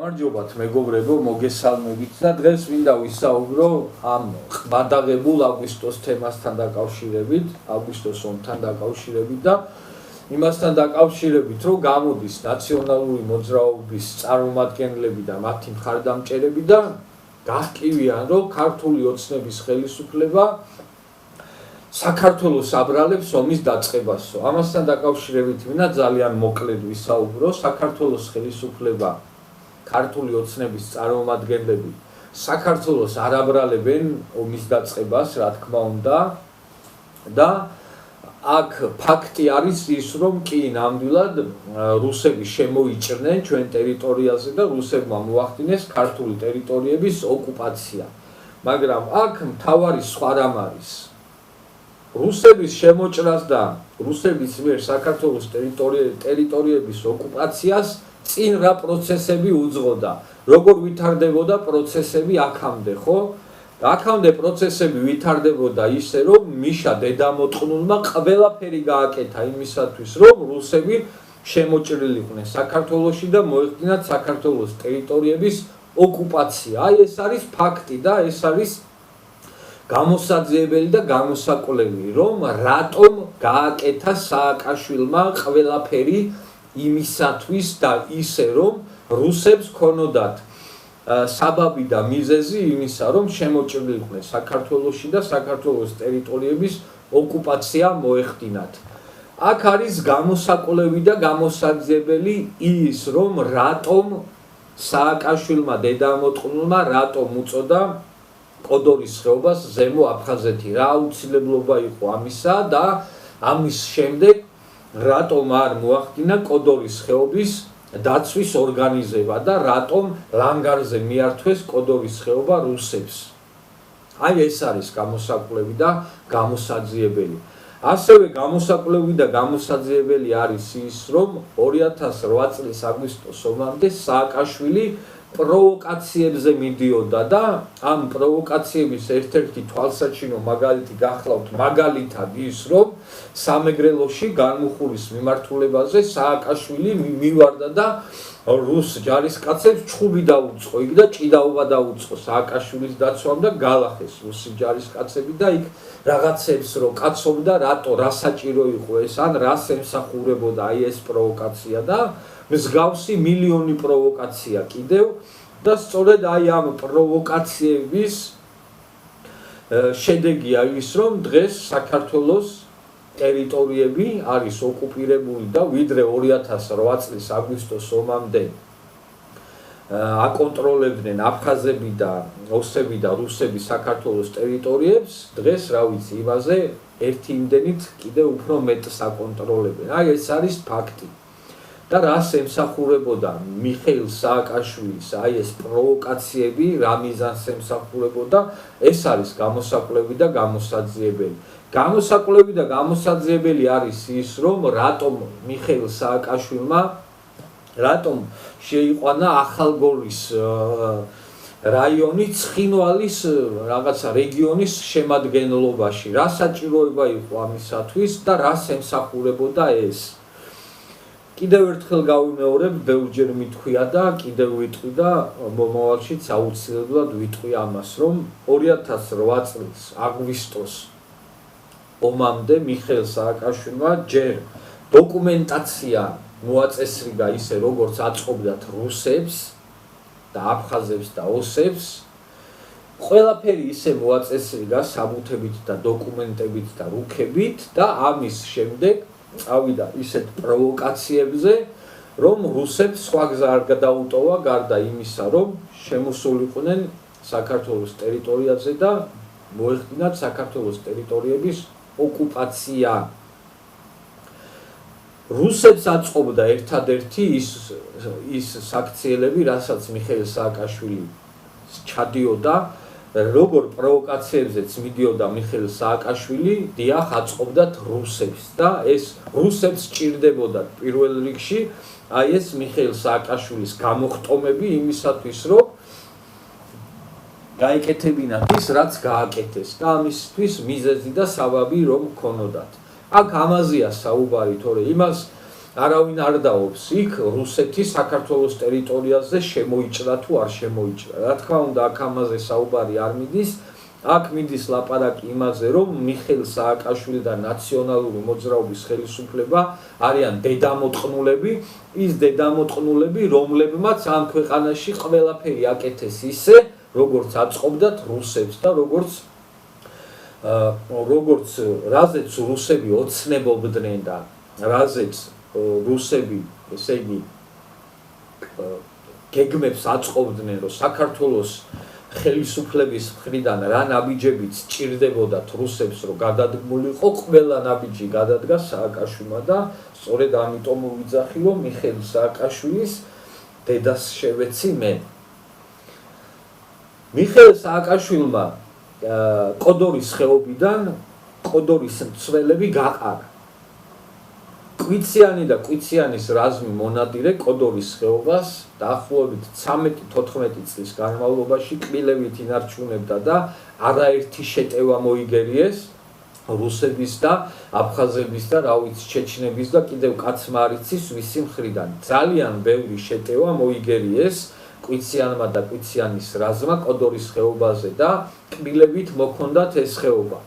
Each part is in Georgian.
მარჯობათ მეგობრებო, მოგესალმებით და დღეს მინდა ვისაუბრო ამ ყბადაღებულ აგვისტოს თემასთან დაკავშირებით, აგვისტოს ომთან დაკავშირებით და იმასთან დაკავშირებით, რომ გამოდის ნაციონალური მოძრაობის წარმომადგენლები და მათი მხარდამჭერები და გასკივიან, რომ ქართული ოცნების ხელისუფლება საქართველოს აბრალებს ომის დაწყებასო. ამასთან დაკავშირებით მინდა ძალიან მოკლედ ვისაუბრო. საქართველოს ხელისუფლება ქართული ოცნების წარმომადგენლები საქართველოს არ აბრალებენ ომის დაწყებას, რა თქმა უნდა, და აქ ფაქტი არის ის, რომ კი ნამდვილად რუსები შემოიჭრნენ ჩვენ ტერიტორიაზე და რუსებმა მოახდინეს ქართული ტერიტორიების ოკუპაცია. მაგრამ აქ მთავარი სხვა რამ არის. რუსების შემოჭრას და რუსების მიერ საქართველოს ტერიტორიების ოკუპაციას წინ რა პროცესები უძღოდა, როგორ ვითარდებოდა პროცესები აქამდე, ხო? აქამდე პროცესები ვითარდებოდა ისე, რომ მიშა დედამოწყნულმა ყველაფერი გააკეთა იმისათვის, რომ რუსები შემოჭრილიყვნენ საქართველოში და მოეხდინათ საქართველოს ტერიტორიების ოკუპაცია. აი ეს არის ფაქტი და ეს არის გამოსაძიებელი და გამოსაკვლევი, რომ რატომ გააკეთა სააკაშვილმა ყველაფერი იმისათვის და ისე, რომ რუსებს ქონოდათ საბაბი და მიზეზი იმისა, რომ შემოჭრილიყვნენ საქართველოში და საქართველოს ტერიტორიების ოკუპაცია მოეხდინათ. აქ არის გამოსაკვლევი და გამოსაძიებელი ის, რომ რატომ სააკაშვილმა დედამოწყნულმა რატომ უწოდა კოდორის ხეობას ზემო აფხაზეთი, რა აუცილებლობა იყო ამისა და ამის შემდეგ რატომ არ მოახდინა კოდორის ხეობის დაცვის ორგანიზება და რატომ ლანგარზე მიართვეს კოდორის ხეობა რუსებს. აი ეს არის გამოსაკვლევი და გამოსაძიებელი. ასევე გამოსაკვლევი და გამოსაძიებელი არის ის, რომ 2008 წლის აგვისტოს ომამდე სააკაშვილი პროვოკაციებზე მიდიოდა და ამ პროვოკაციების ერთ-ერთი თვალსაჩინო მაგალითი გახლავთ მაგალითად ის, რომ სამეგრელოში განმუხურის მიმართულებაზე სააკაშვილი მივარდა და რუს ჯარისკაცებს ჩხუბი დაუწყო იქ და ჭიდაობა დაუწყო სააკაშვილის დაცვამ და გალახეს რუსი ჯარისკაცები და იქ რაღაცებს რო კაცობდა, რატო რა საჭირო იყო ეს, ან რას ემსახურებოდა აი ეს პროვოკაცია და მსგავსი მილიონი პროვოკაცია კიდევ და სწორედ აი ამ პროვოკაციების შედეგია ის, რომ დღეს საქართველოს ტერიტორიები არის ოკუპირებული და ვიდრე 2008 წლის აგვისტოს ომამდე აკონტროლებდნენ აფხაზები და ოსები და რუსები საქართველოს ტერიტორიებს, დღეს რა ვიცი, იმაზე ერთი იმდენით კიდევ უფრო მეტს აკონტროლებენ. აი ეს არის ფაქტი. და რას ემსახურებოდა მიხეილ სააკაშვილის აი ეს პროვოკაციები, რა მიზანს ემსახურებოდა, ეს არის გამოსაკვლევი და გამოსაძიებელი. გამოსაკვლევი და გამოსაძიებელი არის ის, რომ რატომ მიხეილ სააკაშვილმა რატომ შეიყვანა ახალგორის რაიონი ცხინვალის რაღაცა რეგიონის შემადგენლობაში, რა საჭიროება იყო ამისათვის და რას ემსახურებოდა ეს. კიდევ ერთხელ გავიმეორებ, ბევრჯერ მითქვია და კიდევ ვიტყვი და მომავალშიც აუცილებლად ვიტყვი ამას, რომ 2008 წლის აგვისტოს ომამდე მიხეილ სააკაშვილმა ჯერ დოკუმენტაცია მოაწესრიგა ისე, როგორც აწყობდათ რუსებს და აფხაზებს და ოსებს, ყველაფერი ისე მოაწესრიგა საბუთებით და დოკუმენტებით და რუქებით და ამის შემდეგ წავიდა ისეთ პროვოკაციებზე, რომ რუსებს სხვა გზა არ გადაუტოვა გარდა იმისა, რომ შემოსულიყვნენ საქართველოს ტერიტორიაზე და მოეხდინათ საქართველოს ტერიტორიების ოკუპაცია. რუსებს აწყობდა ერთადერთი ის საქციელები, რასაც მიხეილ სააკაშვილი ჩადიოდა, როგორ პროვოკაციებზეც მიდიოდა მიხეილ სააკაშვილი, დიახ, აწყობდათ რუსებს და ეს რუსებს ჭირდებოდათ პირველ რიგში აი ეს მიხეილ სააკაშვილის გამოხტომები იმისათვის, რომ გაეკეთებინათ ის, რაც გააკეთეს და ამისთვის მიზეზი და საბაბი რომ ქონოდათ. აქ ამაზეა საუბარი, თორე იმას არავინ არ დაობს იქ რუსეთი საქართველოს ტერიტორიაზე შემოიჭრა თუ არ შემოიჭრა. რა თქმა უნდა, აქ ამაზე საუბარი არ მიდის. აქ მიდის ლაპარაკი იმაზე, რომ მიხეილ სააკაშვილი და ნაციონალური მოძრაობის ხელისუფლება არიან დედამოწყნულები, ის დედამოწყნულები, რომლებმაც ამ ქვეყანაში ყველაფერი აკეთეს ისე, როგორც აწყობდათ რუსებს და როგორც რაზეც რუსები ოცნებობდნენ და რაზეც რუსები, ესე იგი, გეგმებს აწყობდნენ, რომ საქართველოს ხელისუფლების მხრიდან რა ნაბიჯებიც ჭირდებოდათ რუსებს, რომ გადადგმულიყო, ყველა ნაბიჯი გადადგა სააკაშვილმა და სწორედ ამიტომ ვიძახი, რომ მიხეილ სააკაშვილის დედას შევეცი მე. მიხეილ სააკაშვილმა კოდორის ხეობიდან კოდორის მცველები გაყარა. კვიციანი და კვიციანის რაზმი მონადირე კოდორის ხეობას დაახლოებით 13-14 წლის განმავლობაში კბილებით ინარჩუნებდა და არაერთი შეტევა მოიგერიეს რუსების და აფხაზების და რა ვიცი ჩეჩნების და კიდევ კაცმა არ იცის ვისი მხრიდან. ძალიან ბევრი შეტევა მოიგერიეს კვიციანმა და კვიციანის რაზმმა კოდორის ხეობაზე და კბილებით მოქონდათ ეს ხეობა.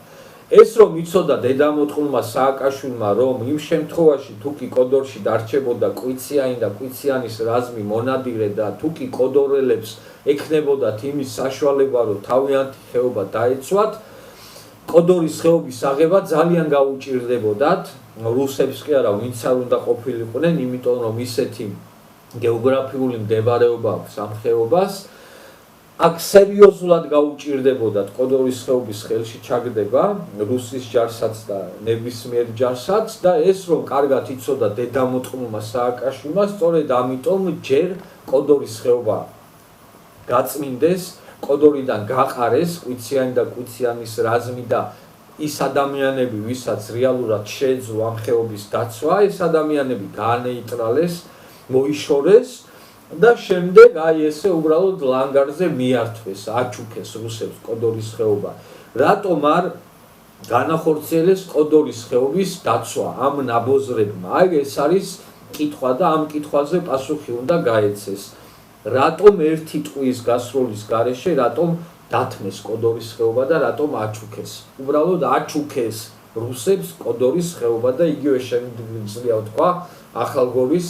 ეს რომ იცოდა დედამოწყნულმა სააკაშვილმა, რომ იმ შემთხვევაში თუ კი კოდორში დარჩებოდა კვიციანი და კვიციანის რაზმი მონადირე და თუ კი კოდორელებს ექნებოდათ იმის საშუალება, რომ თავიანთი ხეობა დაეცვათ, კოდორის ხეობის აღება ძალიან გაუჭირდებოდათ. რუსებს კი არა, ვინც არ უნდა ყოფილიყვნენ, იმიტომ რომ ისეთი გეოგრაფიული მდებარეობა აქვს ამ ხეობას. აქ სერიოზულად გაუჭირდებოდათ კოდორის ხეობის ხელში ჩაგდება რუსის ჯარსაც და ნებისმიერ ჯარსაც და ეს რომ კარგად იცოდა დედამოწყნულმა სააკაშვილმა, სწორედ ამიტომ ჯერ კოდორის ხეობა გაწმინდეს, კოდორიდან გაყარეს კვიციანი და კვიციანის რაზმი და ის ადამიანები, ვისაც რეალურად შეეძლო ამ ხეობის დაცვა, ეს ადამიანები გაანეიტრალეს, მოიშორეს და შემდეგ აი ესე უბრალოდ ლანგარზე მიართვეს, აჩუქეს რუსებს კოდორის ხეობა. რატომ არ განახორციელეს კოდორის ხეობის დაცვა ამ ნაბოზრებმა? აი ეს არის კითხვა და ამ კითხვაზე პასუხი უნდა გაეცეს. რატომ ერთი ტყუის გასროლის გარეშე, რატომ დათმეს კოდორის ხეობა და რატომ აჩუქეს? უბრალოდ აჩუქეს რუსებს კოდორის ხეობა და იგივე შემიძლია ვთქვა ახალგორის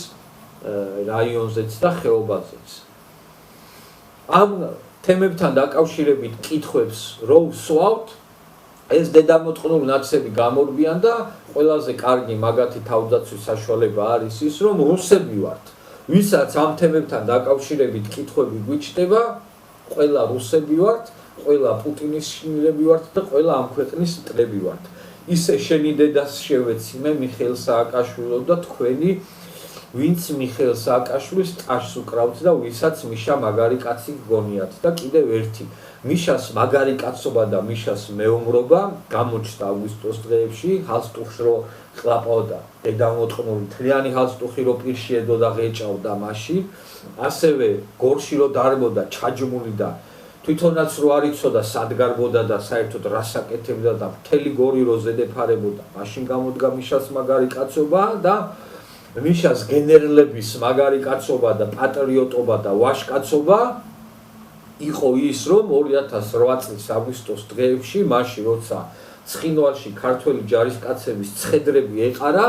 რაიონზეც და ხეობაზეც. ამ თემებთან დაკავშირებით კითხვებს რო ვსვავთ, ეს დედამოწყნული ნაცები გამორბიან და ყველაზე კარგი მაგათი თავდაცვის საშუალება არის ის, რომ რუსები ვართ. ვისაც ამ თემებთან დაკავშირებით კითხვები გვიჩნდება, ყველა რუსები ვართ, ყველა პუტინის შვილები ვართ და ყველა ამ ქვეყნის მტრები ვართ. ისე შენი დედას შევეცი მე მიხეილ სააკაშვილო და თქვენი ვინც მიხეილ სააკაშვილის ტაშს უკრავთ და ვისაც მიშა მაგარი კაცი გგონიათ და კიდევ ერთი მიშას მაგარი კაცობა და მიშას მეომრობა გამოჩნდა აგვისტოს დღეებში ჰალსტუხს რო ყლაპავდა დედამოწყნული თლიანი ჰალსტუხი რო პირში ედო და ღეჭავდა მაშინ ასევე გორში რო დარბოდა ჩაჯმული და თვითონაც რო არ იცოდა სად გარბოდა და საერთოდ რას აკეთებდა და მთელი გორი რო ზედეფარებოდა მაშინ გამოდგა მიშას მაგარი კაცობა და მიშას გენერლების მაგარი კაცობა და პატრიოტობა და ვაჟკაცობა იყო ის, რომ 2008 წლის აგვისტოს დღეებში, მაშინ როცა ცხინვალში ქართველი ჯარისკაცების ცხედრები ეყარა,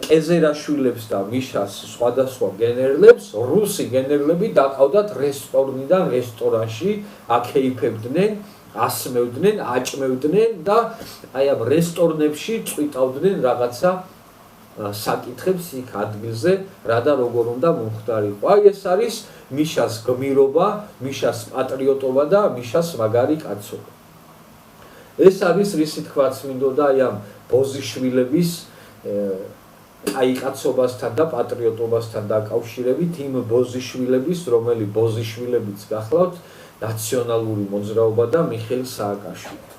ყეზერაშვილებს და მიშას სხვადასხვა გენერლებს, რუსი გენერლები დაყავდათ რესტორნიდან რესტორანში, აკეიფებდნენ, ასმევდნენ, აჭმევდნენ და აი ამ რესტორნებში წვიტავდნენ რაღაცა საკითხებს იქ ადგილზე, რა და როგორ უნდა მომხდარიყო. აი ეს არის მიშას გმირობა, მიშას პატრიოტობა და მიშას მაგარი კაცობა. ეს არის რისი თქვაც მინდოდა აი ამ ბოზიშვილების კაცობასთან და პატრიოტობასთან დაკავშირებით იმ ბოზიშვილების, რომელი ბოზიშვილებიც გახლავთ ნაციონალური მოძრაობა და მიხეილ სააკაშვილი.